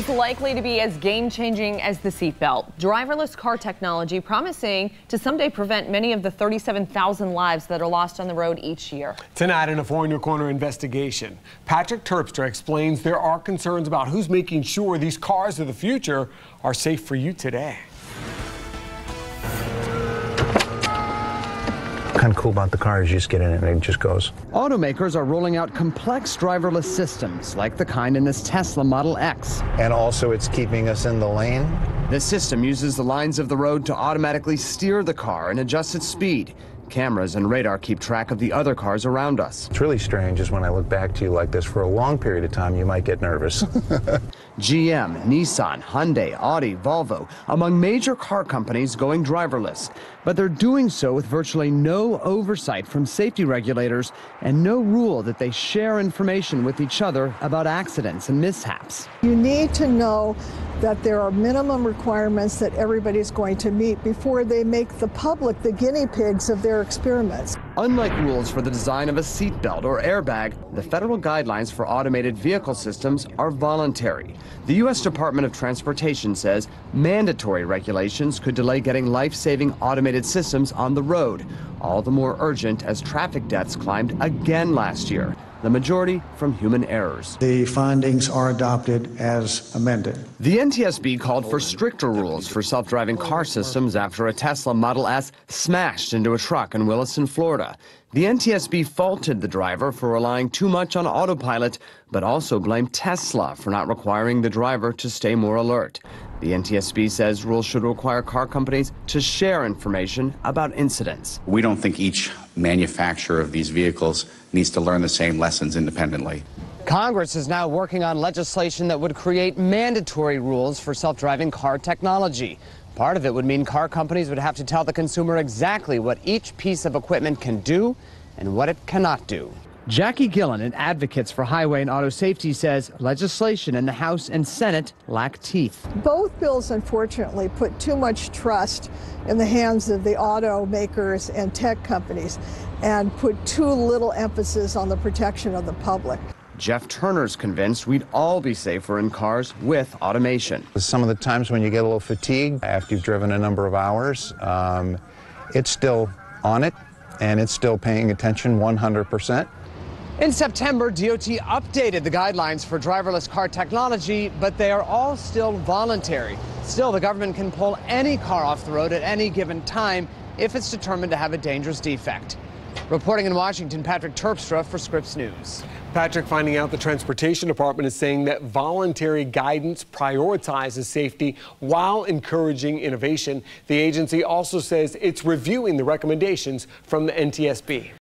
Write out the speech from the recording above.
is likely to be as game-changing as the seatbelt. Driverless car technology promising to someday prevent many of the 37,000 lives that are lost on the road each year. Tonight in a 4 in Your Corner investigation, Patrick Terpstra explains there are concerns about who's making sure these cars of the future are safe for you today. Kind of cool about the car is you just get in it and it just goes. Automakers are rolling out complex driverless systems like the kind in this Tesla Model X. And also it's keeping us in the lane. This system uses the lines of the road to automatically steer the car and adjust its speed. Cameras and radar keep track of the other cars around us. It's really strange is when I look back to you like this for a long period of time, you might get nervous. GM, Nissan, Hyundai, Audi, Volvo, among major car companies going driverless. But they're doing so with virtually no oversight from safety regulators and no rule that they share information with each other about accidents and mishaps. You need to know that there are minimum requirements that everybody's going to meet before they make the public the guinea pigs of their experiments. Unlike rules for the design of a seatbelt or airbag, the federal guidelines for automated vehicle systems are voluntary. The U.S. Department of Transportation says mandatory regulations could delay getting life-saving automated systems on the road, all the more urgent as traffic deaths climbed again last year, the majority from human errors. The findings are adopted as amended. The NTSB called for stricter rules for self-driving car systems after a Tesla Model S smashed into a truck in Williston, Florida. The NTSB faulted the driver for relying too much on autopilot, but also blamed Tesla for not requiring the driver to stay more alert. The NTSB says rules should require car companies to share information about incidents. We don't think each manufacturer of these vehicles needs to learn the same lessons independently. Congress is now working on legislation that would create mandatory rules for self-driving car technology. Part of it would mean car companies would have to tell the consumer exactly what each piece of equipment can do and what it cannot do. Jackie Gillen, an advocate for highway and auto safety, says legislation in the House and Senate lack teeth. Both bills, unfortunately, put too much trust in the hands of the automakers and tech companies and put too little emphasis on the protection of the public. Jeff Turner's convinced we'd all be safer in cars with automation. Some of the times when you get a little fatigued after you've driven a number of hours, it's still on it and it's still paying attention 100%. In September, DOT updated the guidelines for driverless car technology, but they are all still voluntary. Still, the government can pull any car off the road at any given time if it's determined to have a dangerous defect. Reporting in Washington, Patrick Terpstra for Scripps News. Patrick, finding out the Transportation Department is saying that voluntary guidance prioritizes safety while encouraging innovation. The agency also says it's reviewing the recommendations from the NTSB.